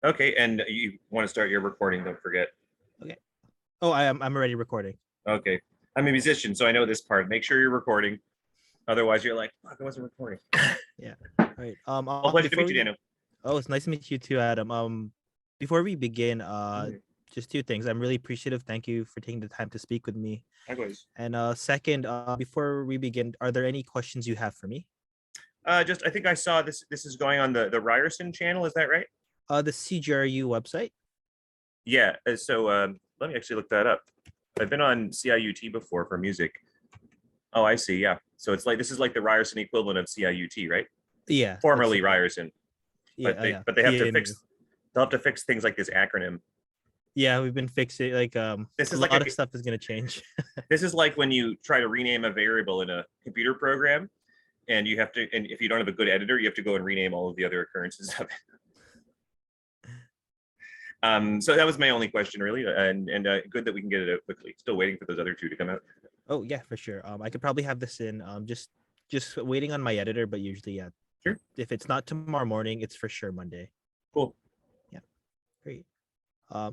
Okay, and you want to start your recording, don't forget. Okay. Oh, I'm already recording. Okay. I'm a musician, so I know this part. Make sure you're recording. Otherwise, you're like, fuck, I wasn't recording. Yeah. All right. Well, pleasure to Before meet you, we Daniel. Oh, it's nice to meet you too, Adam. Before we begin, Mhm. just two things. I'm really appreciative. Thank you for taking the time to speak with me. Likewise. And second, before we begin, are there any questions you have for me? Just, I think I saw this. This is going on the Ryerson channel. Is that right? The CJRU website. Yeah. So let me actually look that up. I've been on CIUT before for music. Oh, I see. Yeah. So it's like this is like the Ryerson equivalent of CIUT, right? Yeah, it's Formerly Ryerson, but yeah, they yeah. but they have to PAMU. fix they'll have to fix things like this acronym. Yeah, we've been fixing This a is like lot of stuff is gonna change. this is like when you try to rename a variable in a computer program, and you have to, and if you don't have a good editor, you have to go and rename all of the other occurrences of it. So that was my only question, really, and good that we can get it out quickly. Still waiting for those other two to come out. Oh yeah, for sure. I could probably have this in just waiting on my editor, but usually yeah, Sure, if it's not tomorrow morning, it's for sure Monday. cool. Yeah, great.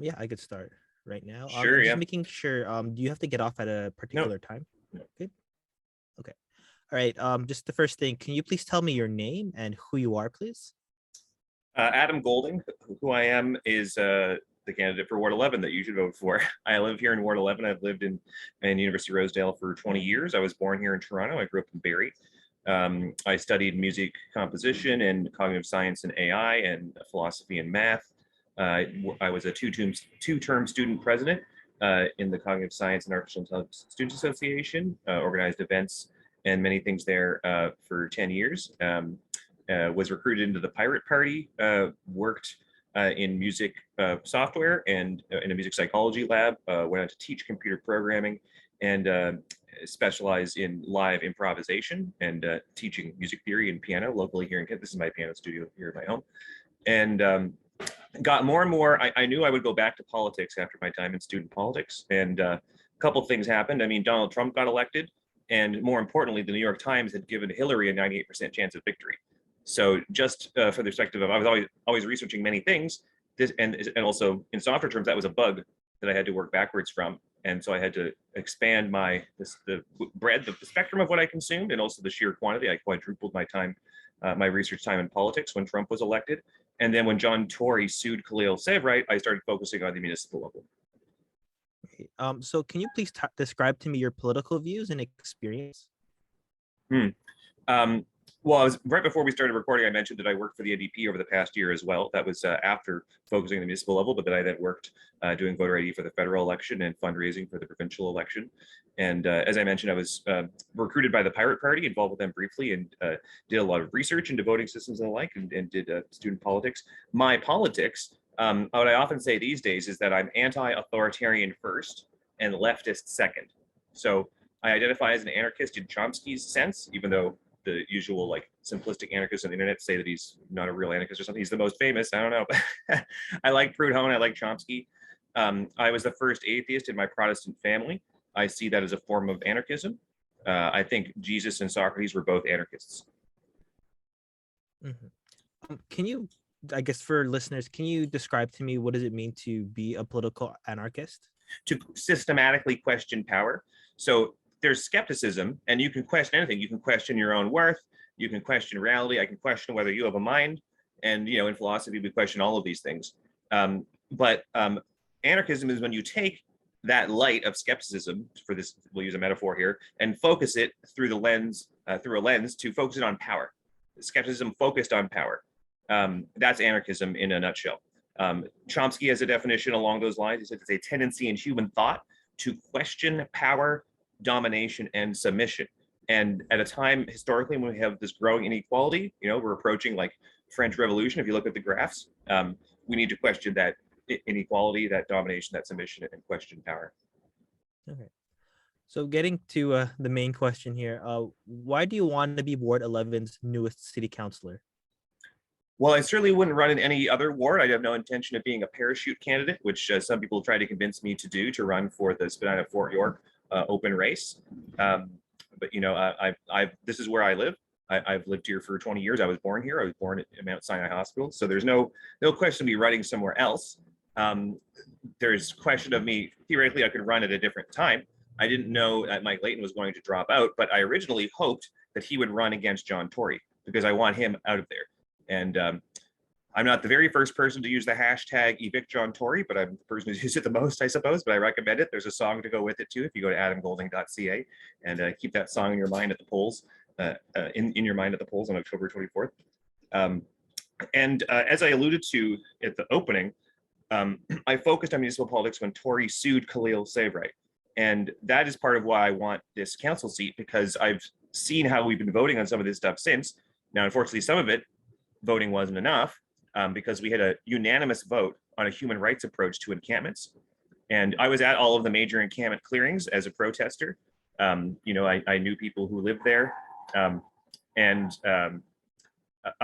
Yeah, I could start right now. Sure, And just yeah. making sure. Do you have to get off at a No, particular time? no. Good. Okay. All right. Just the first thing. Can you please tell me your name and who you are, please? Adam Golding, who I am, is the candidate for Ward 11 that you should vote for. I live here in Ward 11. I've lived in University of Rosedale for 20 years. I was born here in Toronto. I grew up in Barrie. I studied music composition and cognitive science and AI and philosophy and math. I was a two-term student president in the Cognitive Science and Artificial Intelligence Students Association, organized events and many things there for 10 years. Was recruited into the Pirate Party, worked in music software and in a music psychology lab, went on to teach computer programming and specialize in live improvisation and teaching music theory and piano locally here in Kent. This is my piano studio here at my home. And got more and more, I knew I would go back to politics after my time in student politics. And a couple things happened. I mean, Donald Trump got elected. And more importantly, the New York Times had given Hillary a 98% chance of victory. So just for the perspective of, I was always researching many things, this and also in software terms, that was a bug that I had to work backwards from, and so I had to expand the breadth of the spectrum of what I consumed, and also the sheer quantity. I quadrupled my time, my research time in politics when Trump was elected, and then when John Tory sued Khalil Severide, I started focusing on the municipal level. Okay. So can you please describe to me your political views and experience? Hmm. Um, well, I was right before we started recording. I mentioned that I worked for the NDP over the past year as well. That was after focusing on the municipal level, but then I then worked doing voter ID for the federal election and fundraising for the provincial election. And as I mentioned, I was recruited by the Pirate Party, involved with them briefly, and did a lot of research into voting systems and the like, and did student politics. My politics, what I often say these days is that I'm anti-authoritarian first and leftist second. So I identify as an anarchist in Chomsky's sense, even though the usual like simplistic anarchists on the internet say that he's not a real anarchist or something. He's the most famous. I don't know. I like Proudhon. I like Chomsky. I was the first atheist in my Protestant family. I see that as a form of anarchism. I think Jesus and Socrates were both anarchists. Mhm. Can you, I guess for listeners, can you describe to me what does it mean to be a political anarchist? To systematically question power. So there's skepticism, and you can question anything. You can question your own worth. You can question reality. I can question whether you have a mind. And in philosophy, we question all of these things. But anarchism is when you take that light of skepticism, for this, we'll use a metaphor here, and focus it through the lens, through a lens to focus it on power. Skepticism focused on power. That's anarchism in a nutshell. Chomsky has a definition along those lines. He said it's a tendency in human thought to question power, domination, and submission. And at a time historically when we have this growing inequality, we're approaching like French Revolution. If you look at the graphs, we need to question that inequality, that domination, that submission, and question power. Okay. So getting to the main question here, why do you want to be Ward 11's newest city councilor? Well, I certainly wouldn't run in any other ward. I have no intention of being a parachute candidate, which some people try to convince me to do, to run for the Spadina Fort York open race. But this is where I live. I've lived here for 20 years. I was born here. I was born at Mount Sinai Hospital. So there's no question of me running somewhere else. There's question of me, theoretically, I could run at a different time. I didn't know that Mike Layton was going to drop out, but I originally hoped that he would run against John Tory because I want him out of there. And I'm not the very first person to use the hashtag evict John Tory, but I'm the person who's used it the most, I suppose, but I recommend it. There's a song to go with it too. If you go to adamgolding.ca and keep that song in your mind at the polls, in your mind at the polls on October 24th. As I alluded to at the opening, I focused on municipal politics when Tory sued Khalil Saveray. And that is part of why I want this council seat, because I've seen how we've been voting on some of this stuff since. Now, unfortunately, some of it voting wasn't enough because we had a unanimous vote on a human rights approach to encampments. And I was at all of the major encampment clearings as a protester. You know, I knew people who lived there. I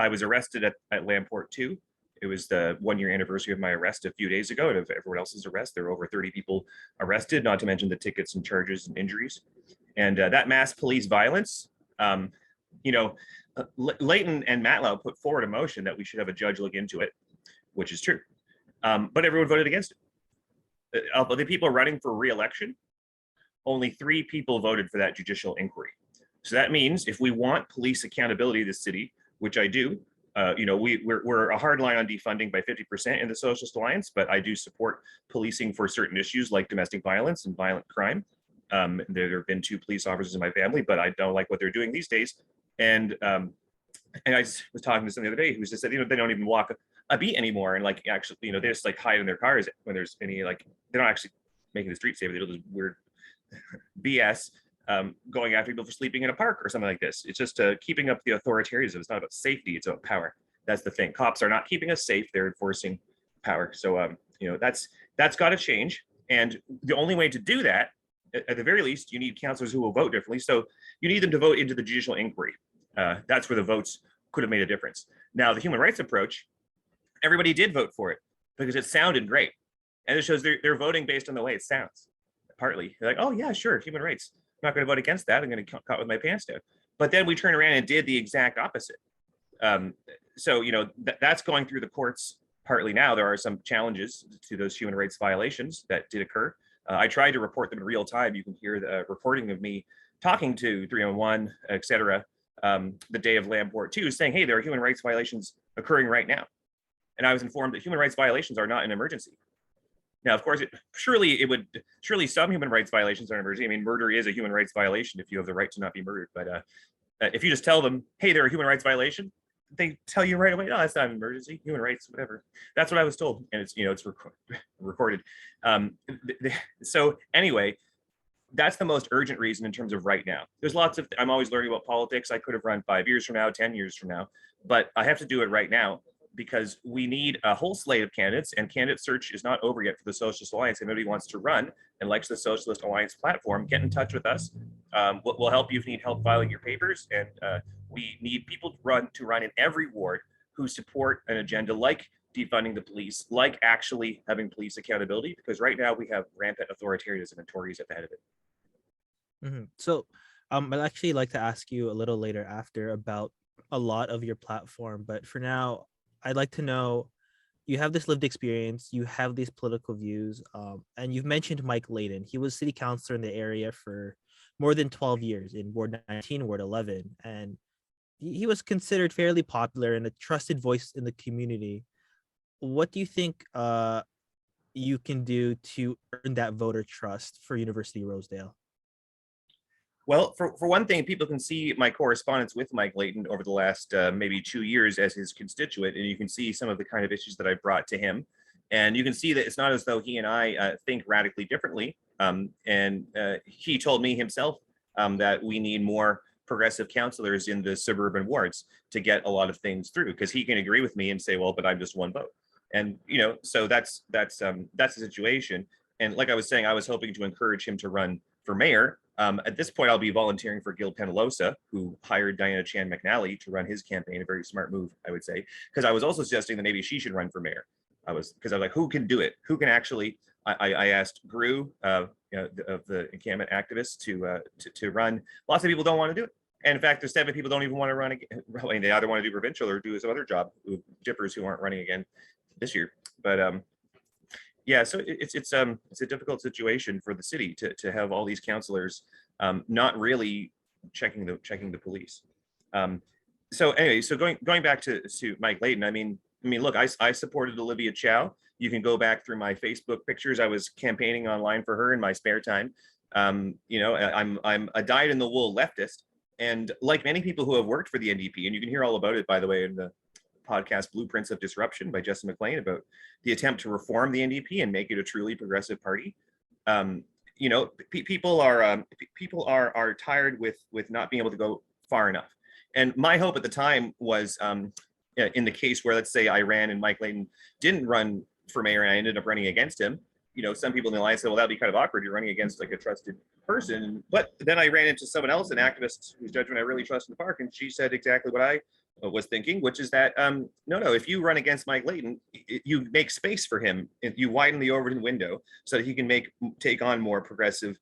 was arrested at Lamport 2. It was the 1-year anniversary of my arrest a few days ago, and of everyone else's arrest. There were over 30 people arrested, not to mention the tickets and charges and injuries. And that mass police violence, you know, Layton and Matlow put forward a motion that we should have a judge look into it, which is true. But everyone voted against it. Of the people running for re-election, only 3 people voted for that judicial inquiry. So that means if we want police accountability in the city, which I do, you know, we're a hard line on defunding by 50% in the Socialist Alliance, but I do support policing for certain issues like domestic violence and violent crime. There have been 2 police officers in my family, but I don't like what they're doing these days. And I was talking to someone the other day who just said, you know, they don't even walk a beat anymore, and like actually, you know, they just like hide in their cars when there's any like they don't actually making the street safer. They do this weird BS. Going after people for sleeping in a park or something like this. It's just keeping up the authoritarianism. It's not about safety, it's about power. That's the thing. Cops are not keeping us safe, they're enforcing power. So, you know, that's got to change. And the only way to do that, at the very least, you need councillors who will vote differently. So you need them to vote into the judicial inquiry. That's where the votes could have made a difference. Now, the human rights approach, everybody did vote for it because it sounded great. And it shows they're voting based on the way it sounds. Partly, they're like, oh yeah, sure, human rights. I'm not going to vote against that. I'm going to get caught with my pants down. But then we turn around and did the exact opposite. So, you know, that's going through the courts partly now. There are some challenges to those human rights violations that did occur. I tried to report them in real time. You can hear the recording of me talking to 311, et cetera, the day of Lamport 2, saying, hey, there are human rights violations occurring right now. And I was informed that human rights violations are not an emergency. Now, of course, surely some human rights violations are an emergency. I mean, murder is a human rights violation if you have the right to not be murdered. But if you just tell them, hey, they're a human rights violation, they tell you right away, no, that's not an emergency, human rights, whatever. That's what I was told. And it's, you know, it's recorded. So anyway, that's the most urgent reason in terms of right now. There's lots of, I'm always learning about politics. I could have run 5 years from now, 10 years from now, but I have to do it right now, because we need a whole slate of candidates, and candidate search is not over yet for the Socialist Alliance. If anybody wants to run and likes the Socialist Alliance platform, get in touch with us. We'll help you if you need help filing your papers. And we need people to run in every ward who support an agenda like defunding the police, like actually having police accountability, because right now we have rampant authoritarianism and Tories at the head of it. Mm-hmm. So I'd actually like to ask you a little later after about a lot of your platform, but for now, I'd like to know, you have this lived experience, you have these political views, and you've mentioned Mike Layton. He was city councilor in the area for more than 12 years in Ward 19, Ward 11, and he was considered fairly popular and a trusted voice in the community. What do you think you can do to earn that voter trust for University of Rosedale? Well, for one thing, people can see my correspondence with Mike Layton over the last maybe 2 years as his constituent, and you can see some of the kind of issues that I brought to him. And you can see that it's not as though he and I think radically differently. He told me himself that we need more progressive councillors in the suburban wards to get a lot of things through, because he can agree with me and say, well, but I'm just one vote. And, you know, so that's the situation. And like I was saying, I was hoping to encourage him to run for mayor. At this point, I'll be volunteering for Gil Penalosa, who hired Diana Chan McNally to run his campaign. A very smart move, I would say, because I was also suggesting that maybe she should run for mayor. Because I was like, who can do it? Who can actually? I asked Gru, you know, of the encampment activists to run. Lots of people don't want to do it, And in fact, there's 7 people don't even want to run again. They either want to do provincial or do some other job. Dippers who aren't running again this year. But yeah, so it's a difficult situation for the city to have all these councillors not really checking the police. So anyway, so going back to Mike Layton, I mean, look, I supported Olivia Chow. You can go back through my Facebook pictures. I was campaigning online for her in my spare time. You know, I'm a dyed-in-the-wool leftist, and like many people who have worked for the NDP, and you can hear all about it, by the way, in the podcast Blueprints of Disruption by Justin McLean about the attempt to reform the NDP and make it a truly progressive party. You know, people are tired with not being able to go far enough. And my hope at the time was in the case where, let's say, I ran and Mike Layton didn't run for mayor and I ended up running against him. You know, some people in the alliance said, well, that'd be kind of awkward. You're running against like a trusted person. But then I ran into someone else, an activist whose judgment I really trust in the park. And she said exactly what I was thinking, which is that, no, if you run against Mike Layton, you make space for him. You widen the Overton window so that he can take on more progressive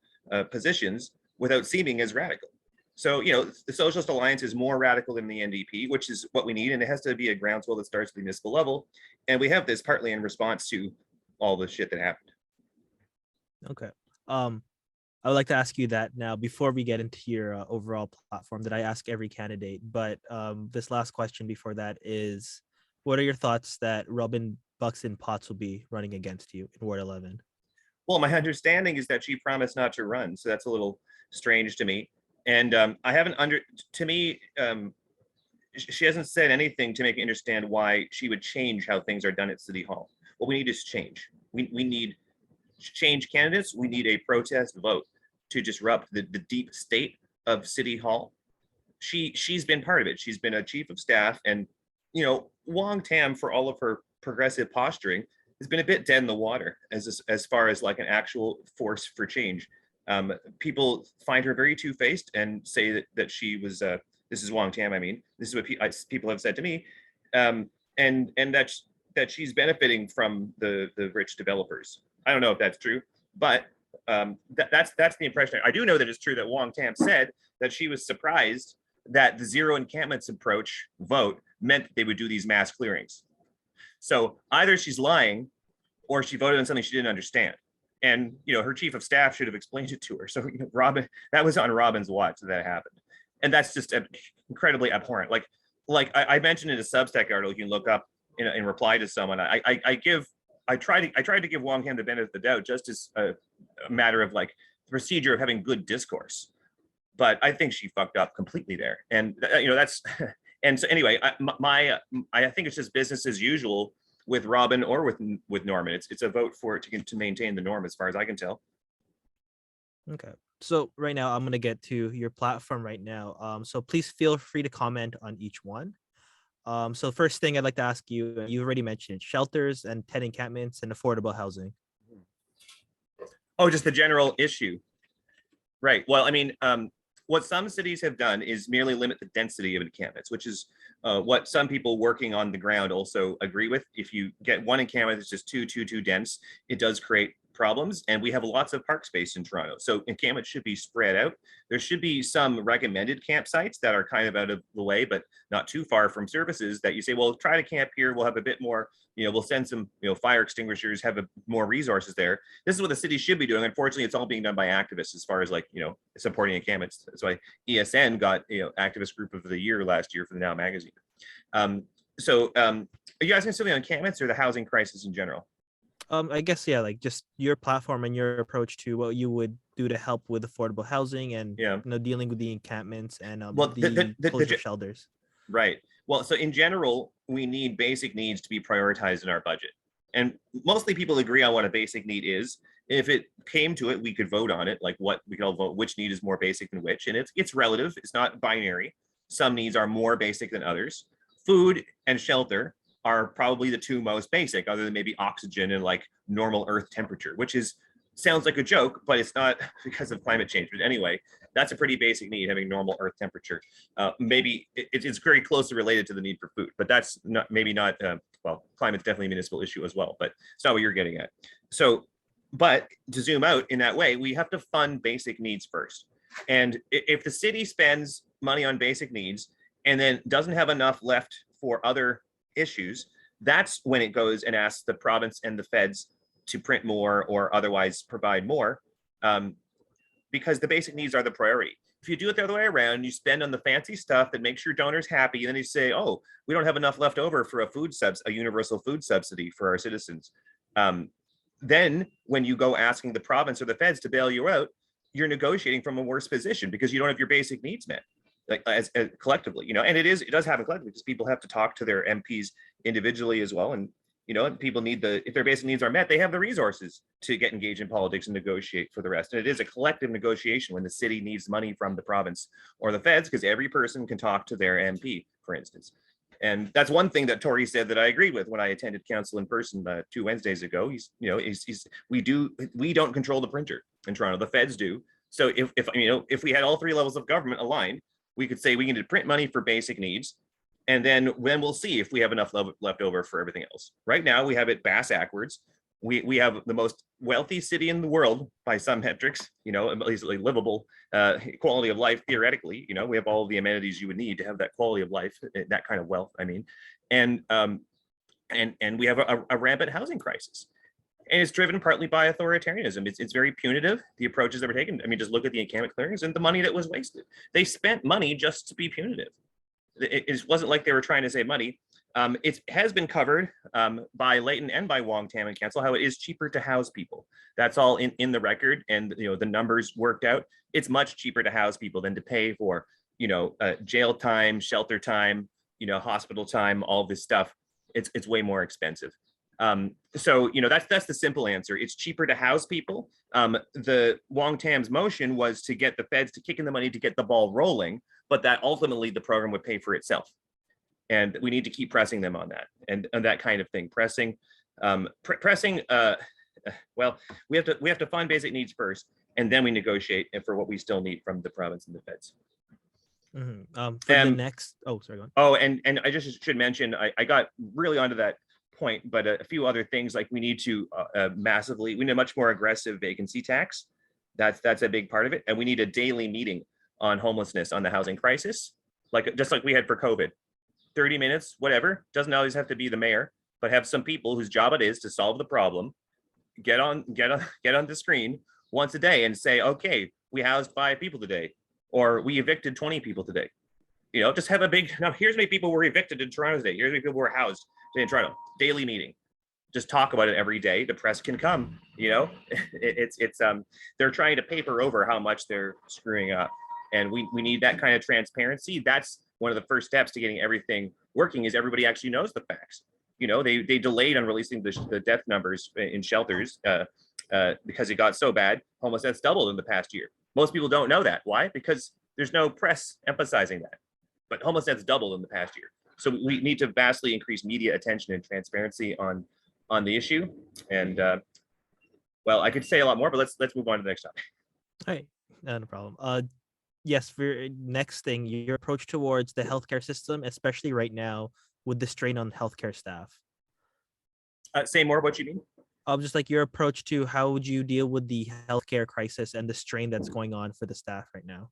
positions without seeming as radical. So, you know, the Socialist Alliance is more radical than the NDP, which is what we need. And it has to be a groundswell that starts at the municipal level. And we have this partly in response to all the shit that happened. Okay. I would like to ask you that now before we get into your overall platform that I ask every candidate. But this last question before that is, what are your thoughts that Robin Buxton Potts will be running against you in Ward 11? Well, my understanding is that she promised not to run. So that's a little strange to me. And I haven't she hasn't said anything to make me understand why she would change how things are done at City Hall. What we need is change. We need change candidates. We need a protest vote to disrupt the deep state of City Hall. She's been part of it. She's been a chief of staff, and you know, Wong Tam, for all of her progressive posturing, has been a bit dead in the water as far as like an actual force for change. People find her very two-faced and say that she was this is Wong Tam. I mean, this is what people have said to me, and that she's benefiting from the rich developers. I don't know if that's true, but that's the impression. I do know that it's true that Wong Tam said that she was surprised that the zero encampments approach vote meant that they would do these mass clearings. So either she's lying or she voted on something she didn't understand. And you know, her chief of staff should have explained it to her. So you know, Robin, that was on Robin's watch that happened, and that's just incredibly abhorrent. Like I mentioned in a Substack article you can look up in reply to someone. I tried to give Wong Tam the benefit of the doubt, just as a matter of like the procedure of having good discourse. But I think she fucked up completely there, and you know that's. And so anyway, I think it's just business as usual with Robin or with Norman. It's a vote for it to maintain the norm, as far as I can tell. Okay. So right now I'm gonna get to your platform right now. So please feel free to comment on each one. So first thing I'd like to ask you, you already mentioned it, shelters and 10 encampments and affordable housing. Oh, just the general issue. Right. Well, I mean, what some cities have done is merely limit the density of encampments, which is what some people working on the ground also agree with. If you get one encampment that's just too dense, it does create problems. And we have lots of park space in Toronto. So encampments should be spread out. There should be some recommended campsites that are kind of out of the way, but not too far from services that you say, well, try to camp here. We'll have a bit more, you know, we'll send some, you know, fire extinguishers, have more resources there. This is what the city should be doing. Unfortunately, it's all being done by activists as far as like, you know, supporting encampments. That's why ESN got, you know, activist group of the year last year for the Now magazine. Are you asking something on encampments or the housing crisis in general? I guess, yeah, like just your platform and your approach to what you would do to help with affordable housing and, yeah, you know, dealing with the encampments and well, the closure shelters. Right. Well, so in general, we need basic needs to be prioritized in our budget. And mostly people agree on what a basic need is. If it came to it, we could vote on it, like what we could all vote, which need is more basic than which. And it's relative, it's not binary. Some needs are more basic than others. Food and shelter are probably the two most basic, other than maybe oxygen and like normal earth temperature, which sounds like a joke, but it's not because of climate change. But anyway, that's a pretty basic need, having normal earth temperature. Maybe it's very closely related to the need for food, but that's maybe not, well, climate's definitely a municipal issue as well, but it's not what you're getting at. So, but to zoom out in that way, we have to fund basic needs first. And if the city spends money on basic needs and then doesn't have enough left for other issues, that's when it goes and asks the province and the feds to print more or otherwise provide more, because the basic needs are the priority. If you do it the other way around, you spend on the fancy stuff that makes your donors happy, and then you say, "Oh, we don't have enough left over for a universal food subsidy for our citizens." Then, when you go asking the province or the feds to bail you out, you're negotiating from a worse position because you don't have your basic needs met, like as collectively, And it does happen collectively because people have to talk to their MPs individually as well, and people need if their basic needs are met, they have the resources to get engaged in politics and negotiate for the rest. And it is a collective negotiation when the city needs money from the province or the feds, because every person can talk to their MP, for instance. And that's one thing that Tory said that I agreed with when I attended council in person 2 Wednesdays ago. We don't control the printer in Toronto. The feds do. So if we had all three levels of government aligned, we could say we need to print money for basic needs, and then we'll see if we have enough left over for everything else. Right now, we have it backwards. We have the most wealthy city in the world by some metrics, at least like livable quality of life theoretically. We have all the amenities you would need to have that quality of life, that kind of wealth. And we have a rampant housing crisis. And it's driven partly by authoritarianism. It's very punitive, the approaches that were taken. Just look at the encampment clearings and the money that was wasted. They spent money just to be punitive. It wasn't like they were trying to save money. It has been covered by Layton and by Wong Tam and Council how it is cheaper to house people. That's all in the record, and the numbers worked out. It's much cheaper to house people than to pay for jail time, shelter time, hospital time, all this stuff. It's way more expensive. So that's the simple answer. It's cheaper to house people. The Wong Tam's motion was to get the feds to kick in the money to get the ball rolling, but that ultimately the program would pay for itself. And we need to keep pressing them on that and that kind of thing. Pressing. Well, we have to fund basic needs first, and then we negotiate for what we still need from the province and the feds. For the next. Oh, sorry, go on. Oh, and I just should mention, I got really onto that point, but a few other things, like we need a much more aggressive vacancy tax. That's a big part of it, and we need a daily meeting on homelessness, on the housing crisis, just like we had for COVID. 30 minutes, whatever. Doesn't always have to be the mayor, but have some people whose job it is to solve the problem. Get on the screen once a day and say, okay, we housed 5 people today, or we evicted 20 people today. Just have a big. Now here's how many people were evicted in Toronto today. Here's how many people were housed today in Toronto. Daily meeting. Just talk about it every day. The press can come. They're trying to paper over how much they're screwing up. And we need that kind of transparency. That's one of the first steps to getting everything working, is everybody actually knows the facts. They delayed on releasing the death numbers in shelters because it got so bad. Homeless deaths doubled in the past year. Most people don't know that. Why? Because there's no press emphasizing that. But homeless deaths doubled in the past year. So we need to vastly increase media attention and transparency on the issue. And well, I could say a lot more, but let's move on to the next topic. All right, no problem. Yes, for next thing, your approach towards the healthcare system, especially right now with the strain on healthcare staff. Say more what you mean. Just like your approach to how would you deal with the healthcare crisis and the strain that's going on for the staff right now?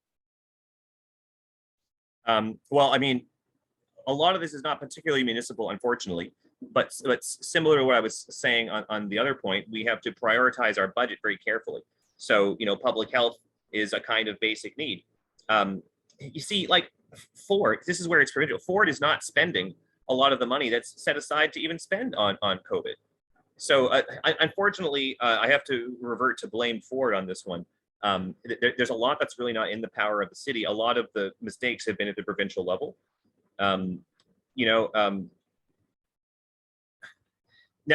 Well, a lot of this is not particularly municipal, unfortunately, but similar to what I was saying on the other point, we have to prioritize our budget very carefully. So, public health is a kind of basic need. You see, like Ford, this is where it's provincial. Ford is not spending a lot of the money that's set aside to even spend on COVID. So unfortunately, I have to revert to blame Ford on this one. There's a lot that's really not in the power of the city. A lot of the mistakes have been at the provincial level. Now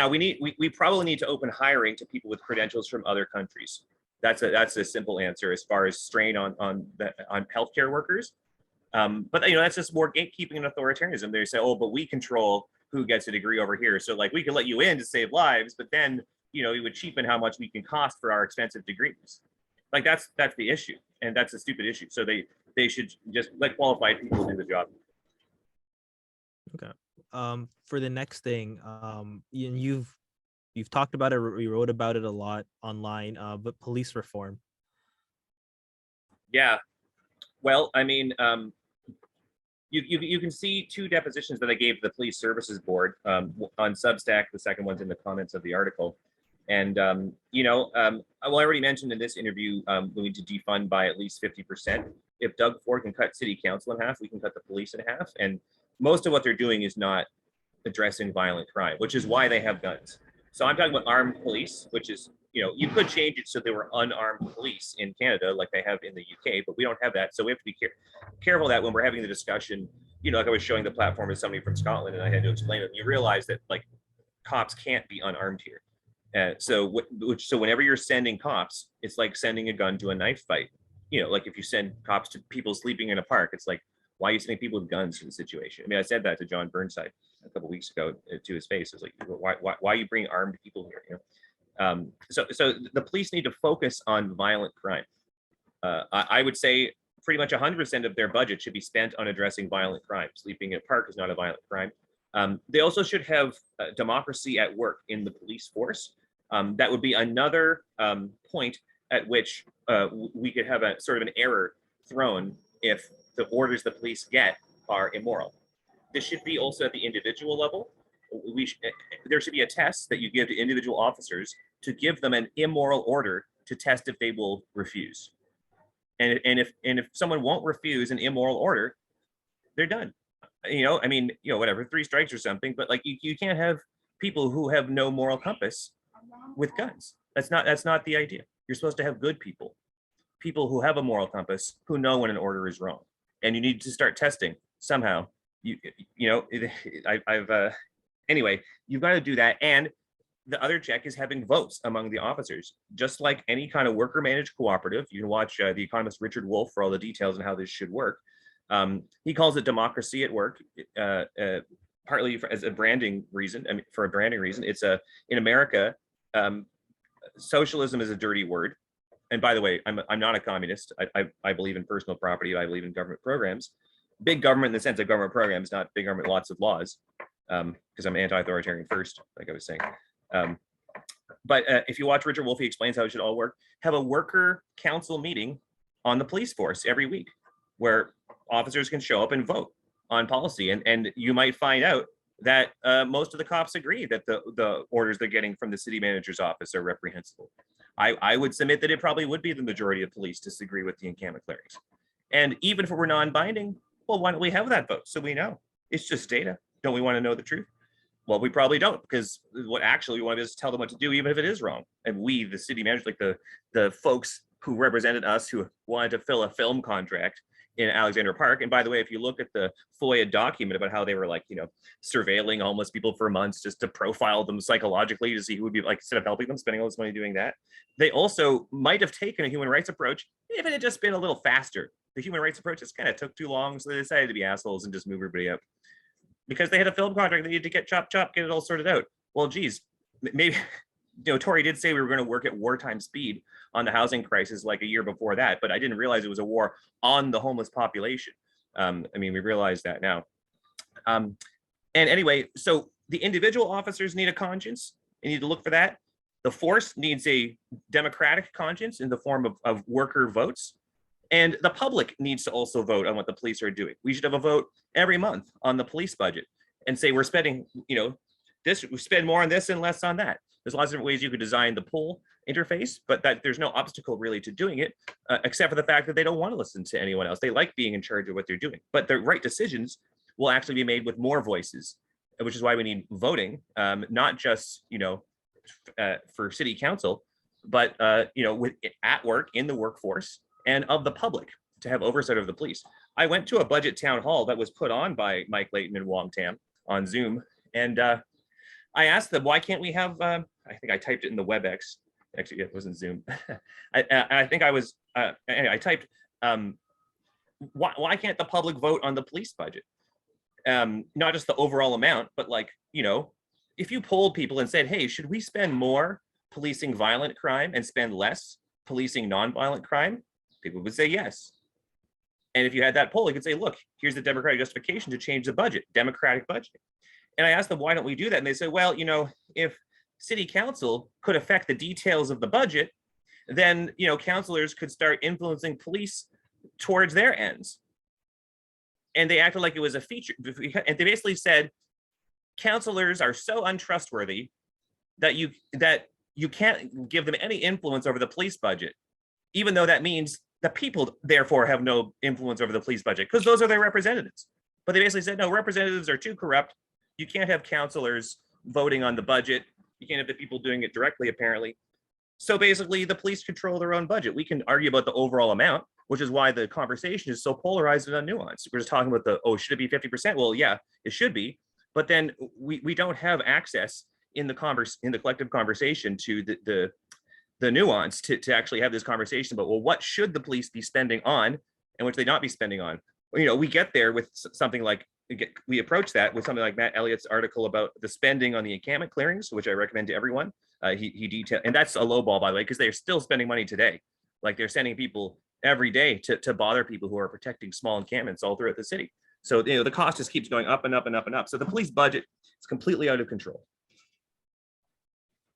we probably need to open hiring to people with credentials from other countries. That's a simple answer as far as strain on healthcare workers. But that's just more gatekeeping and authoritarianism. They say, oh, but we control who gets a degree over here. So like we can let you in to save lives, but then it would cheapen how much we can cost for our expensive degrees. Like that's the issue, and that's a stupid issue. So they should just let qualified people do the job. Okay. For the next thing, you've talked about it, you wrote about it a lot online, but police reform. Yeah. Well, you can see two depositions that I gave to the Police Services Board on Substack. The second one's in the comments of the article. And, I already mentioned in this interview, we need to defund by at least 50%. If Doug Ford can cut city council in half, we can cut the police in half. And most of what they're doing is not addressing violent crime, which is why they have guns. So I'm talking about armed police, which is, you could change it so they were unarmed police in Canada, like they have in the UK, but we don't have that. So we have to be careful that when we're having the discussion, like I was showing the platform to somebody from Scotland and I had to explain it, you realize that like cops can't be unarmed here. So whenever you're sending cops, it's like sending a gun to a knife fight. Like if you send cops to people sleeping in a park, it's like, why are you sending people with guns to the situation? I mean, I said that to John Burnside a couple of weeks ago to his face. It's like, why are you bringing armed people here? So the police need to focus on violent crime. I would say pretty much 100% of their budget should be spent on addressing violent crime. Sleeping in a park is not a violent crime. They also should have democracy at work in the police force. That would be another point at which we could have a sort of an error thrown if the orders the police get are immoral. This should be also at the individual level. There should be a test that you give to individual officers to give them an immoral order to test if they will refuse. And if someone won't refuse an immoral order, they're done. Whatever, 3 strikes or something. But like you can't have people who have no moral compass with guns. That's not the idea. You're supposed to have good people who have a moral compass, who know when an order is wrong. And you need to start testing somehow. Anyway, you've got to do that. And the other check is having votes among the officers, just like any kind of worker managed cooperative. You can watch the economist Richard Wolff for all the details on how this should work. He calls it democracy at work, partly as a branding reason. I mean, for a branding reason, it's in America, socialism is a dirty word. And by the way, I'm not a communist. I believe in personal property. I believe in government programs. Big government in the sense of government programs, not big government, lots of laws, because I'm anti-authoritarian first, like I was saying. But if you watch Richard Wolff, he explains how it should all work. Have a worker council meeting on the police force every week where officers can show up and vote on policy. And you might find out that most of the cops agree that the orders they're getting from the city manager's office are reprehensible. I would submit that it probably would be the majority of police disagree with the encampment clerics. And even if it were non-binding, well, why don't we have that vote so we know? It's just data. Don't we want to know the truth? Well, we probably don't, because what actually we want to do is tell them what to do, even if it is wrong. And we, the city managers, like the folks who represented us, who wanted to fill a film contract in Alexandra Park. And by the way, if you look at the FOIA document about how they were like, surveilling homeless people for months just to profile them psychologically to see who would be like, instead of helping them, spending all this money doing that. They also might have taken a human rights approach if it had just been a little faster. The human rights approach just kind of took too long. So they decided to be assholes and just move everybody up. Because they had a film contract, they needed to get chop, get it all sorted out. Well, geez, maybe, Tory did say we were going to work at wartime speed on the housing crisis like a year before that, but I didn't realize it was a war on the homeless population. We realize that now. And anyway, so the individual officers need a conscience. They need to look for that. The force needs a democratic conscience in the form of worker votes. And the public needs to also vote on what the police are doing. We should have a vote every month on the police budget and say we're spending, this, we spend more on this and less on that. There's lots of different ways you could design the poll interface, but that there's no obstacle really to doing it, except for the fact that they don't want to listen to anyone else. They like being in charge of what they're doing, but the right decisions will actually be made with more voices, which is why we need voting, not just, for city council, but, at work, in the workforce, and of the public to have oversight of the police. I went to a budget town hall that was put on by Mike Layton and Wong Tam on Zoom. And I asked them, why can't we have, I think I typed it in the WebEx. Actually, it wasn't Zoom. I think I was, anyway, I typed, why can't the public vote on the police budget? Not just the overall amount, but like, if you polled people and said, hey, should we spend more policing violent crime and spend less policing nonviolent crime? People would say yes. And if you had that poll, you could say, look, here's the democratic justification to change the budget, democratic budget. And I asked them, why don't we do that? And they said, well, if city council could affect the details of the budget, then, councilors could start influencing police towards their ends. and they acted like it was a feature. And they basically said counselors are so untrustworthy that you can't give them any influence over the police budget, even though that means the people therefore have no influence over the police budget because those are their representatives. But they basically said, no, representatives are too corrupt. You can't have counselors voting on the budget. You can't have the people doing it directly, apparently. So basically, the police control their own budget. We can argue about the overall amount, which is why the conversation is so polarized and unnuanced. We're just talking about should it be 50%? Well, yeah, it should be. But then we don't have access in the collective conversation to the nuance to actually have this conversation about, well, what should the police be spending on and what should they not be spending on? We get there with something like, we approach that with something like Matt Elliott's article about the spending on the encampment clearings, which I recommend to everyone. He detailed, and that's a low ball, by the way, because they're still spending money today. Like they're sending people every day to bother people who are protecting small encampments all throughout the city. So the cost just keeps going up and up and up and up. So the police budget is completely out of control.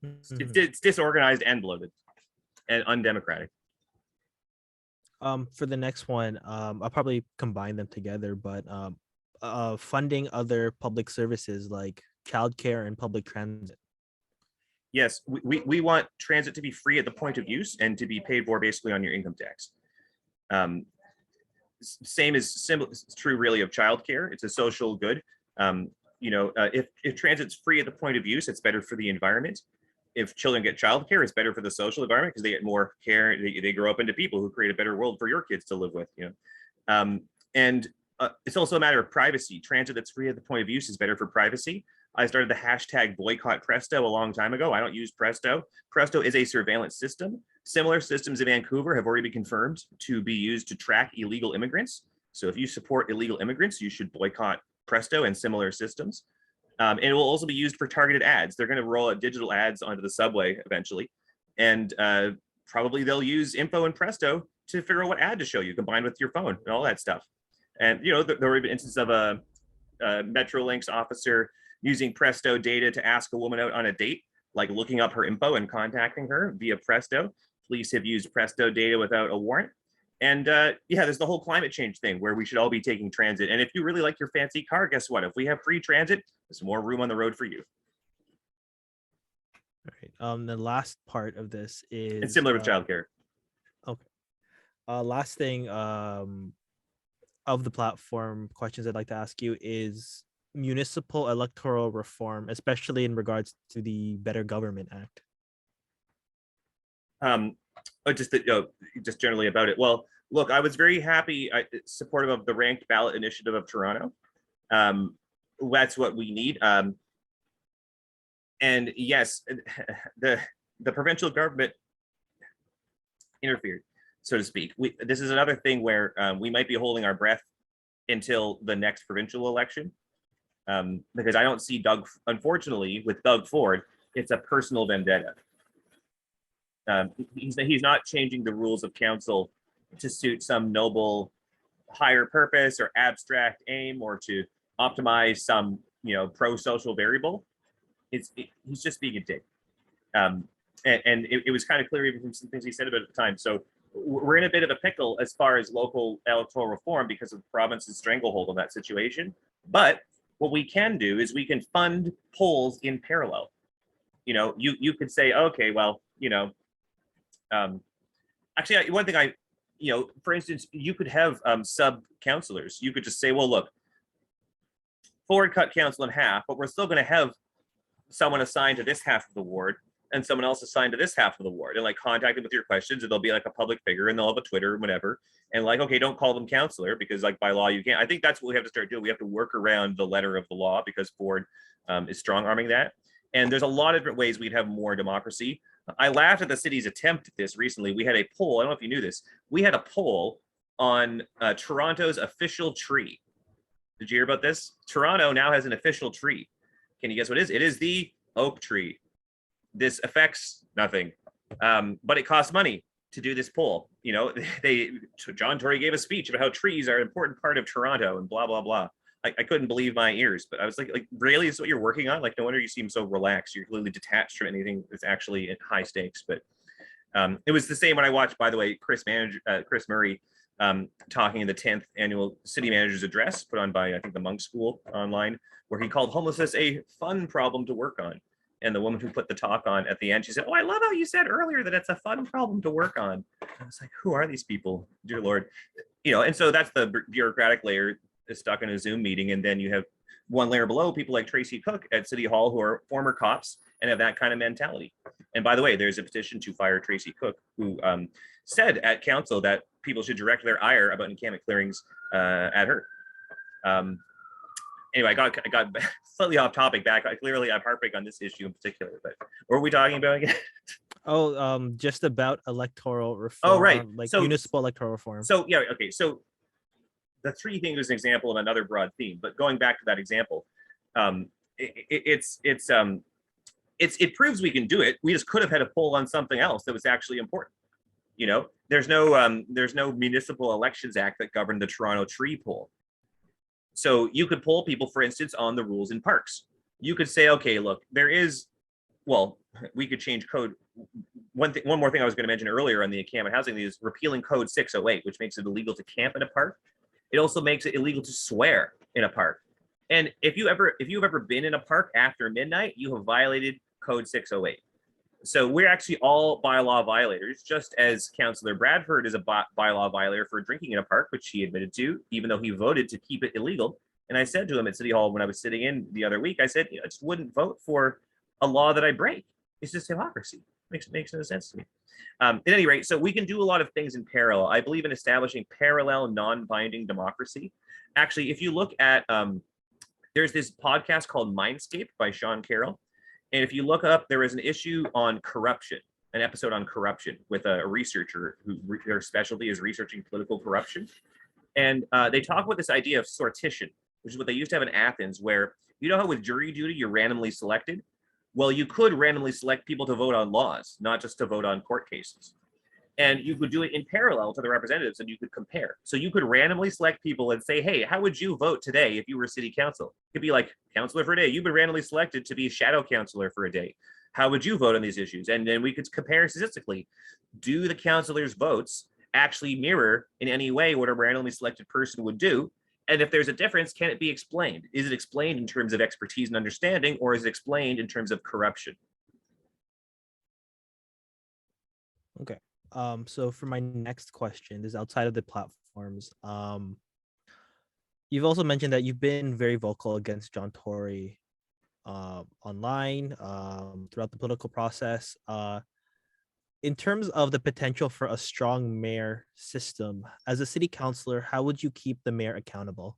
It's disorganized and bloated and undemocratic. For the next one, I'll probably combine them together, but funding other public services like childcare and public transit. Yes, we want transit to be free at the point of use and to be paid for basically on your income tax. Same is true really of childcare. It's a social good. If transit's free at the point of use, it's better for the environment. If children get childcare, it's better for the social environment because they get more care. They grow up into people who create a better world for your kids to live with. It's also a matter of privacy. Transit that's free at the point of use is better for privacy. I started the hashtag boycott Presto a long time ago. I don't use Presto. Presto is a surveillance system. Similar systems in Vancouver have already been confirmed to be used to track illegal immigrants. So if you support illegal immigrants, you should boycott Presto and similar systems. And it will also be used for targeted ads. They're going to roll out digital ads onto the subway eventually. And probably they'll use info and Presto to figure out what ad to show you combined with your phone and all that stuff. And, there were even instances of a Metrolinx officer using Presto data to ask a woman out on a date, like looking up her info and contacting her via Presto. Police have used Presto data without a warrant. And there's the whole climate change thing where we should all be taking transit. And if you really like your fancy car, guess what? If we have free transit, there's more room on the road for you. All right. The last part of this is it's similar to childcare. Okay. Last thing of the platform questions I'd like to ask you is municipal electoral reform, especially in regards to the Better Government Act. Just generally about it. Well, look, I was very happy, supportive of the ranked ballot initiative of Toronto. That's what we need. And yes, the provincial government interfered, so to speak. This is another thing where we might be holding our breath until the next provincial election, because I don't see unfortunately, with Doug Ford, it's a personal vendetta. He's not changing the rules of council to suit some noble higher purpose or abstract aim or to optimize some pro-social variable. He's just being a dick. And it was kind of clear even from some things he said about it at the time. So we're in a bit of a pickle as far as local electoral reform because of the province's stranglehold on that situation. But what we can do is we can fund polls in parallel. You could say, okay, well, actually, one thing for instance, you could have sub councillors. You could just say, well, look, Ford cut council in half, but we're still going to have someone assigned to this half of the ward and someone else assigned to this half of the ward, and like contact them with your questions, and they'll be like a public figure and they'll have a Twitter or whatever. And like, okay, don't call them councillor because like by law you can't. I think that's what we have to start doing. We have to work around the letter of the law because Ford is strong arming that. And there's a lot of different ways we'd have more democracy. I laughed at the city's attempt at this recently. We had a poll. I don't know if you knew this. We had a poll on Toronto's official tree. Did you hear about this? Toronto now has an official tree. Can you guess what it is? It is the oak tree. This affects nothing, but it costs money to do this poll. John Tory gave a speech about how trees are an important part of Toronto and blah, blah, blah. I couldn't believe my ears, but I was like, really, is what you're working on? Like, no wonder you seem so relaxed. You're clearly detached from anything that's actually at high stakes. But it was the same when I watched, by the way, Chris Murray talking in the 10th annual city manager's address put on by, I think, the Monk School online, where he called homelessness a fun problem to work on. And the woman who put the talk on at the end, she said, "Oh, I love how you said earlier that it's a fun problem to work on." I was like, who are these people, dear Lord? And so that's the bureaucratic layer stuck in a Zoom meeting. And then you have one layer below people like Tracy Cook at City Hall, who are former cops and have that kind of mentality. And by the way, there's a petition to fire Tracy Cook, who said at council that people should direct their ire about encampment clearings at her. Anyway, I got slightly off topic back. Clearly, I'm harping on this issue in particular, but what were we talking about again? Oh, just about electoral reform. Oh, right. Like So, municipal electoral reform. So, yeah, okay. So the three things is an example of another broad theme, but going back to that example, it proves we can do it. We just could have had a poll on something else that was actually important. There's no Municipal Elections Act that governed the Toronto tree poll. So you could poll people, for instance, on the rules in parks. You could say, okay, look, we could change code. One more thing I was going to mention earlier on the encampment housing is repealing code 608, which makes it illegal to camp in a park. It also makes it illegal to swear in a park. And if you've ever been in a park after midnight, you have violated code 608. So we're actually all bylaw violators, just as Councillor Bradford is a bylaw violator for drinking in a park, which he admitted to, even though he voted to keep it illegal. And I said to him at City Hall when I was sitting in the other week, I said, I just wouldn't vote for a law that I break. It's just hypocrisy. Makes no sense to me. At any rate, so we can do a lot of things in parallel. I believe in establishing parallel non-binding democracy. Actually, if you look at, there's this podcast called Mindscape by Sean Carroll. And if you look up, there was an issue on corruption, an episode on corruption with a researcher who their specialty is researching political corruption. And they talk about this idea of sortition, which is what they used to have in Athens, where how with jury duty, you're randomly selected. Well, you could randomly select people to vote on laws, not just to vote on court cases. And you could do it in parallel to the representatives, and you could compare. So you could randomly select people and say, hey, how would you vote today if you were city council? It could be like, councillor for a day. You've been randomly selected to be shadow councillor for a day. How would you vote on these issues? And then we could compare statistically. Do the councillors' votes actually mirror in any way what a randomly selected person would do? And if there's a difference, can it be explained? Is it explained in terms of expertise and understanding, or is it explained in terms of corruption? Okay. So for my next question, this is outside of the platforms. You've also mentioned that you've been very vocal against John Tory online throughout the political process. In terms of the potential for a strong mayor system, as a city councillor, how would you keep the mayor accountable?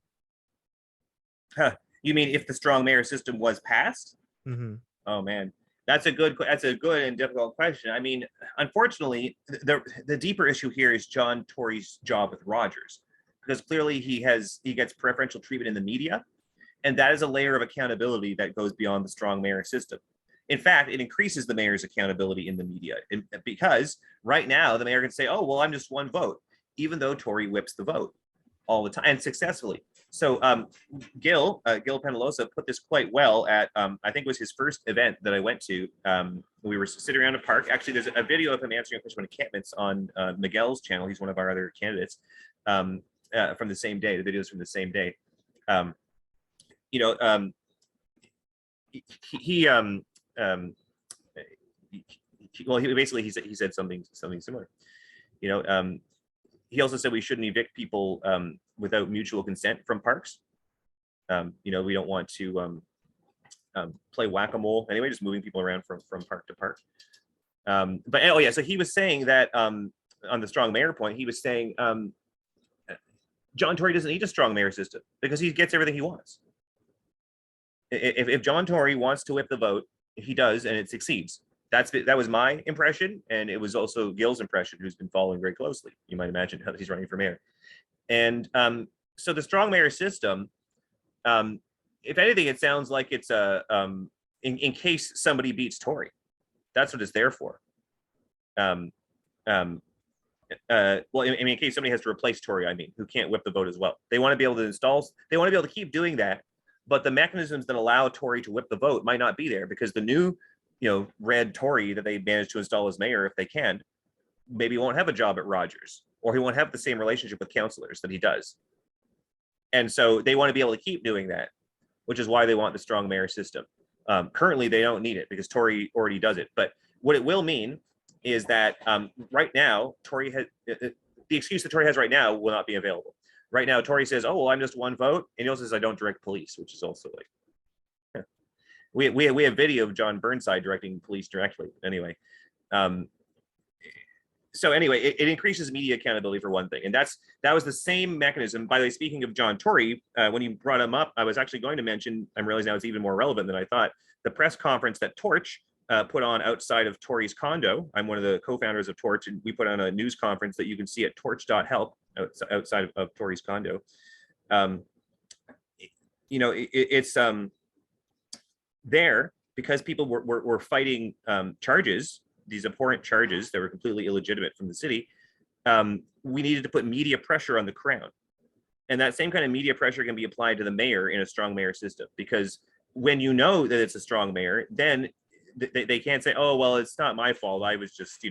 You mean if the strong mayor system was passed? Mm-hmm. Oh man, that's a good and difficult question. I mean, unfortunately, the deeper issue here is John Tory's job with Rogers, because clearly he gets preferential treatment in the media, and that is a layer of accountability that goes beyond the strong mayor system. In fact, it increases the mayor's accountability in the media, because right now the mayor can say, "Oh, well, I'm just one vote," even though Tory whips the vote all the time and successfully. So Gil Penalosa put this quite well at, I think it was his first event that I went to. We were sitting around a park. Actually, there's a video of him answering a question on encampments on Miguel's channel. He's one of our other candidates from the same day. The video is from the same day. He said something similar. He also said we shouldn't evict people without mutual consent from parks. We don't want to play whack-a-mole anyway, just moving people around from park to park. So he was saying that on the strong mayor point, he was saying John Tory doesn't need a strong mayor system because he gets everything he wants. If John Tory wants to whip the vote, he does, and it succeeds. That was my impression, and it was also Gil's impression, who's been following very closely. You might imagine how he's running for mayor. And so the strong mayor system, if anything, it sounds like it's in case somebody beats Tory. That's what it's there for. In case somebody has to replace Tory, who can't whip the vote as well. They want to be able to keep doing that, but the mechanisms that allow Tory to whip the vote might not be there, because the new red Tory that they managed to install as mayor, if they can, maybe won't have a job at Rogers. or he won't have the same relationship with counselors that he does. And so they want to be able to keep doing that, which is why they want the strong mayor system. Currently, they don't need it because Tory already does it. But what it will mean is that right now, Tory has the excuse that Tory has right now will not be available. Right now, Tory says, "Oh, well, I'm just one vote," and he also says, "I don't direct police," which is also like we have video of John Burnside directing police directly. Anyway, so anyway, it increases media accountability for one thing, and that was the same mechanism. By the way, speaking of John Tory, when you brought him up, I was actually going to mention. I'm realizing now it's even more relevant than I thought. The press conference that Torch put on outside of Tory's condo. I'm one of the co-founders of Torch, and we put on a news conference that you can see at torch.help outside of Tory's condo. It's there because people were fighting charges, these abhorrent charges that were completely illegitimate from the city. We needed to put media pressure on the crown. And that same kind of media pressure can be applied to the mayor in a strong mayor system, because when you know that it's a strong mayor, then they can't say, oh, well, it's not my fault. I was just,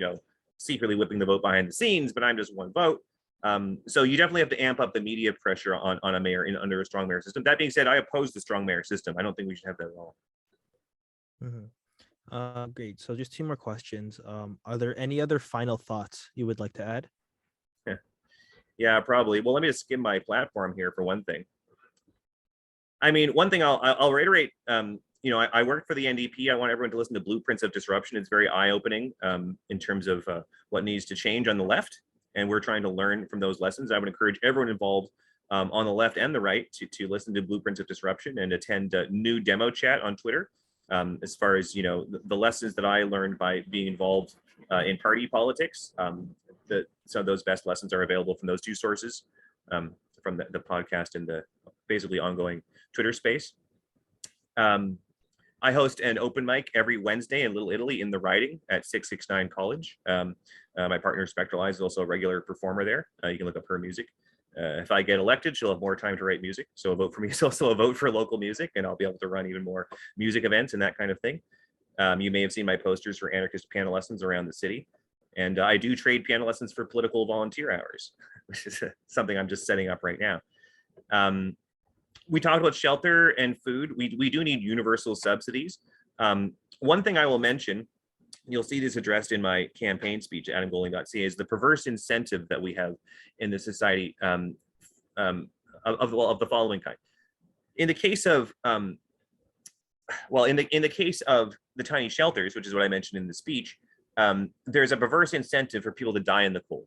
secretly whipping the vote behind the scenes, but I'm just one vote. So you definitely have to amp up the media pressure on a mayor under a strong mayor system. That being said, I oppose the strong mayor system. I don't think we should have that at all. Great. So just two more questions. Are there any other final thoughts you would like to add? Yeah, probably. Well, let me just skim my platform here for one thing. I mean, one thing I'll reiterate, I work for the NDP. I want everyone to listen to Blueprints of Disruption. It's very eye-opening in terms of what needs to change on the left. And we're trying to learn from those lessons. I would encourage everyone involved on the left and the right to listen to Blueprints of Disruption and attend a new demo chat on Twitter. As far as, the lessons that I learned by being involved in party politics, some of those best lessons are available from those two sources, from the podcast and the basically ongoing Twitter space. I host an open mic every Wednesday in Little Italy in the Riding at 669 College. My partner Spectralize is also a regular performer there. You can look up her music. If I get elected, she'll have more time to write music. So a vote for me is also a vote for local music, and I'll be able to run even more music events and that kind of thing. You may have seen my posters for anarchist piano lessons around the city. And I do trade piano lessons for political volunteer hours, which is something I'm just setting up right now. We talked about shelter and food. We do need universal subsidies. One thing I will mention, you'll see this addressed in my campaign speech at adamgolding.ca, is the perverse incentive that we have in the society of the following kind. In the case of, in the case of the tiny shelters, which is what I mentioned in the speech, there's a perverse incentive for people to die in the cold.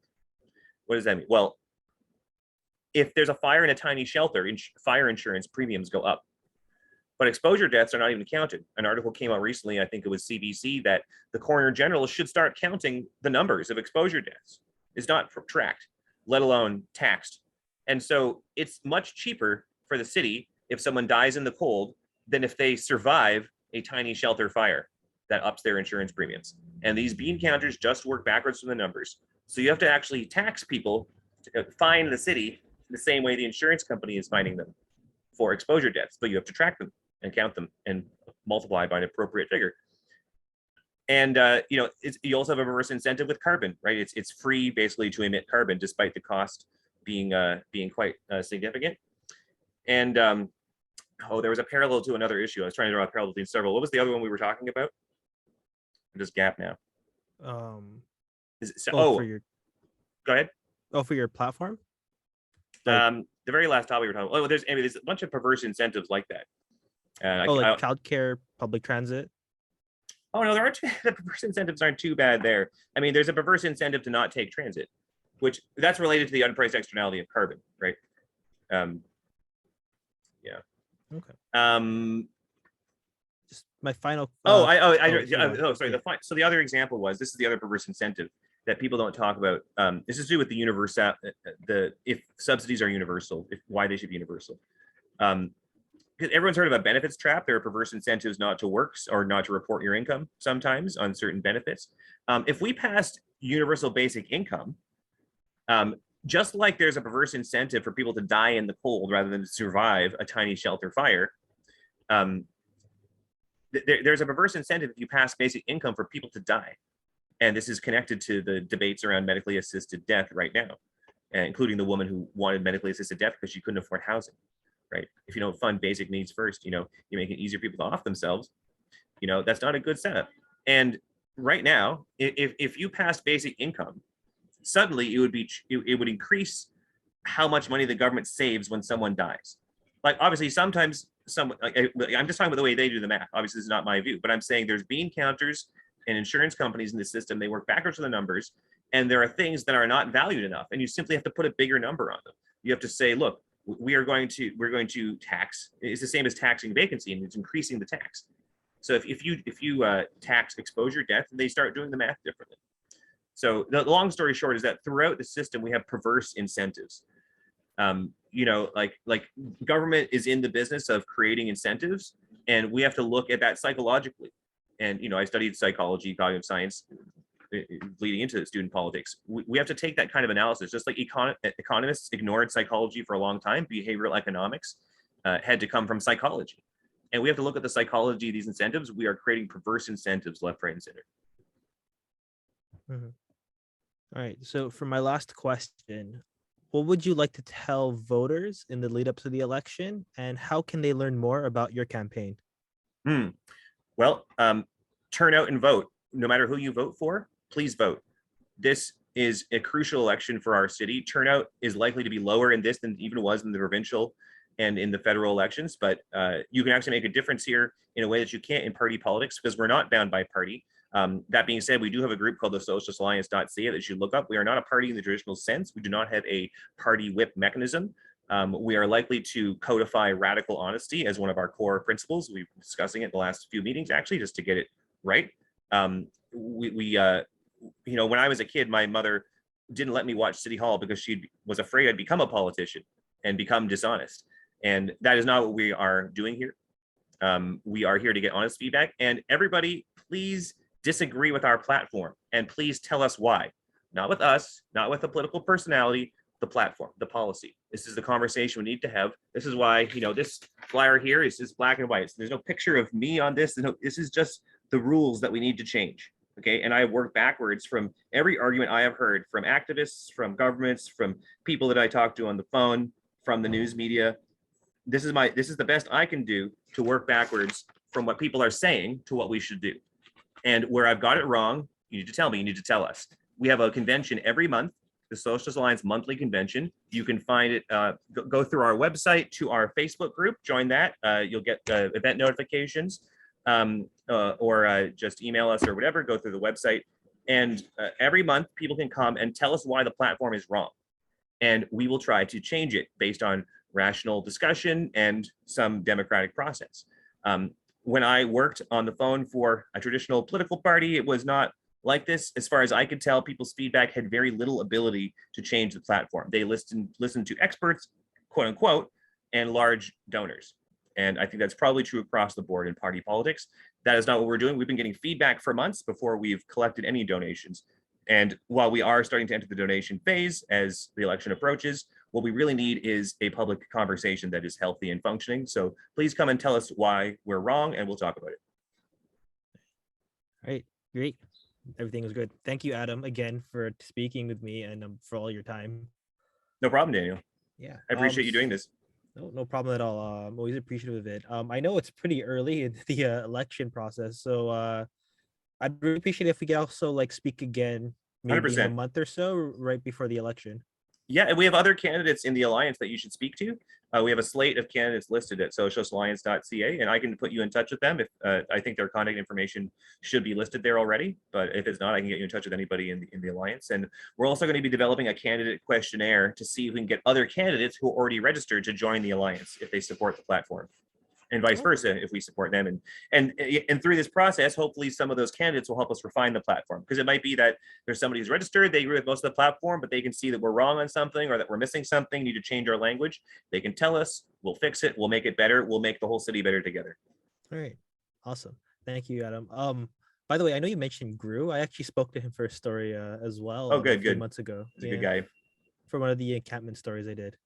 What does that mean? Well, if there's a fire in a tiny shelter, fire insurance premiums go up. But exposure deaths are not even counted. An article came out recently, I think it was CBC, that the coroner general should start counting the numbers of exposure deaths. It's not tracked, let alone taxed. And so it's much cheaper for the city if someone dies in the cold than if they survive a tiny shelter fire. That ups their insurance premiums. And these bean counters just work backwards from the numbers. So you have to actually tax people to fine the city the same way the insurance company is fining them for exposure deaths, but you have to track them and count them and multiply by an appropriate figure. And you also have a reverse incentive with carbon, right? It's free basically to emit carbon, despite the cost being quite significant. And there was a parallel to another issue. I was trying to draw a parallel between several. What was the other one we were talking about? I'm just gap now. For your, go ahead. Oh, for your platform. The very last topic we were talking about. There's a bunch of perverse incentives like that. Like childcare, public transit. Oh no, the perverse incentives aren't too bad there. I mean, there's a perverse incentive to not take transit, which that's related to the unpriced externality of carbon, right? Yeah. Okay. Just my final. Sorry. So the other example was, this is the other perverse incentive that people don't talk about. This is to do with the universal, if subsidies are universal, why they should be universal. Because everyone's heard of a benefits trap. There are perverse incentives not to work or not to report your income sometimes on certain benefits. If we passed universal basic income, just like there's a perverse incentive for people to die in the cold rather than to survive a tiny shelter fire, there's a perverse incentive if you pass basic income for people to die. And this is connected to the debates around medically assisted death right now. including the woman who wanted medically assisted death because she couldn't afford housing, right? If you don't fund basic needs first, you make it easier for people to off themselves. That's not a good setup. And right now, if you pass basic income, suddenly it would increase how much money the government saves when someone dies. Like, obviously, sometimes I'm just talking about the way they do the math. Obviously, this is not my view, but I'm saying there's bean counters and insurance companies in the system. They work backwards from the numbers, and there are things that are not valued enough, and you simply have to put a bigger number on them. You have to say, look, we're going to tax. It's the same as taxing vacancy, and it's increasing the tax. So if you tax exposure death, they start doing the math differently. So the long story short is that throughout the system we have perverse incentives. Like government is in the business of creating incentives, and we have to look at that psychologically. And I studied psychology, cognitive science, leading into student politics. We have to take that kind of analysis, just like economists ignored psychology for a long time. Behavioral economics had to come from psychology, and we have to look at the psychology of these incentives. We are creating perverse incentives left, right, and center. Mm-hmm. All right. So for my last question, what would you like to tell voters in the lead up to the election, and how can they learn more about your campaign? Well, turn out and vote. No matter who you vote for, please vote. This is a crucial election for our city. Turnout is likely to be lower in this than even was in the provincial and in the federal elections, but you can actually make a difference here in a way that you can't in party politics, because we're not bound by party. That being said, we do have a group called the socialistalliance.ca that you should look up. We are not a party in the traditional sense. We do not have a party whip mechanism. We are likely to codify radical honesty as one of our core principles. We've been discussing it in the last few meetings, actually, just to get it right. When I was a kid, my mother didn't let me watch City Hall because she was afraid I'd become a politician and become dishonest. And that is not what we are doing here. We are here to get honest feedback. And everybody, please disagree with our platform, and please tell us why. Not with us, not with a political personality, the platform, the policy. This is the conversation we need to have. This is why, this flyer here is just black and white. There's no picture of me on this. This is just the rules that we need to change. Okay. And I work backwards from every argument I have heard from activists, from governments, from people that I talk to on the phone, from the news media. This is the best I can do to work backwards from what people are saying to what we should do. And where I've got it wrong, you need to tell me, you need to tell us. We have a convention every month, the Socialist Alliance monthly convention. You can find it, go through our website to our Facebook group, join that. You'll get event notifications, or just email us or whatever, go through the website. And every month people can come and tell us why the platform is wrong. And we will try to change it based on rational discussion and some democratic process. When I worked on the phone for a traditional political party, it was not like this. As far as I could tell, people's feedback had very little ability to change the platform. They listened to experts, quote unquote, and large donors. And I think that's probably true across the board in party politics. That is not what we're doing. We've been getting feedback for months before we've collected any donations. And while we are starting to enter the donation phase as the election approaches, what we really need is a public conversation that is healthy and functioning. So please come and tell us why we're wrong, and we'll talk about it. All right, great. Everything was good. Thank you, Adam, again for speaking with me and for all your time. No problem, Daniel. Yeah, I appreciate you doing this. No problem at all. I'm always appreciative of it. I know it's pretty early in the election process, so I'd really appreciate if we could also speak again maybe 100%. in a month or so, right before the election. Yeah, and we have other candidates in the alliance that you should speak to. We have a slate of candidates listed at socialistalliance.ca, and I can put you in touch with them. If I think their contact information should be listed there already, but if it's not, I can get you in touch with anybody in the alliance. And we're also going to be developing a candidate questionnaire to see if we can get other candidates who are already registered to join the alliance if they support the platform, and vice versa if we support them. And through this process, hopefully some of those candidates will help us refine the platform, because it might be that there's somebody who's registered, they agree with most of the platform, but they can see that we're wrong on something or that we're missing something, need to change our language. They can tell us, we'll fix it, we'll make it better, we'll make the whole city better together. All right, awesome. Thank you, Adam. By the way, I know you mentioned Gru. I actually spoke to him for a story as well. Oh, good, a few good. months ago. He's a good guy. For one of the encampment stories I did.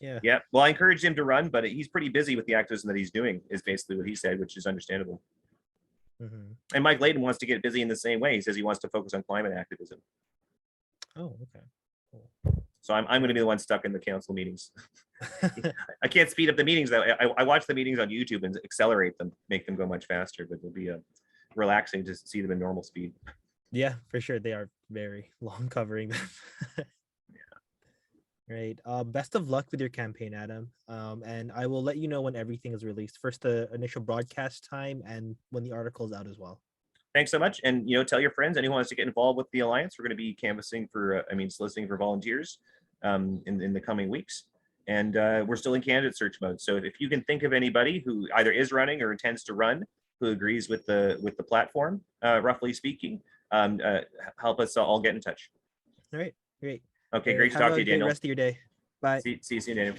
Yeah. Well, I encouraged him to run, but he's pretty busy with the activism that he's doing, is basically what he said, which is understandable. Mm-hmm. And Mike Layden wants to get busy in the same way. He says he wants to focus on climate activism. Oh, okay. Cool. So I'm going to be the one stuck in the council meetings. I can't speed up the meetings though. I watch the meetings on YouTube and accelerate them, make them go much faster, but it'll be relaxing to see them in normal speed. Yeah, for sure. They are very long covering them. Right. Best of luck with your campaign, Adam. And I will let you know when everything is released. First, the initial broadcast time, and when the article is out as well. Thanks so much. And, tell your friends, anyone wants to get involved with the Alliance, we're going to be canvassing for, soliciting for volunteers in the coming weeks. And we're still in candidate search mode. So if you can think of anybody who either is running or intends to run, who agrees with the platform, roughly speaking, help us all get in touch. All right. Great. Okay, All right, great to have talk a to you, great Daniel. rest of your day. Bye. See you soon, Daniel.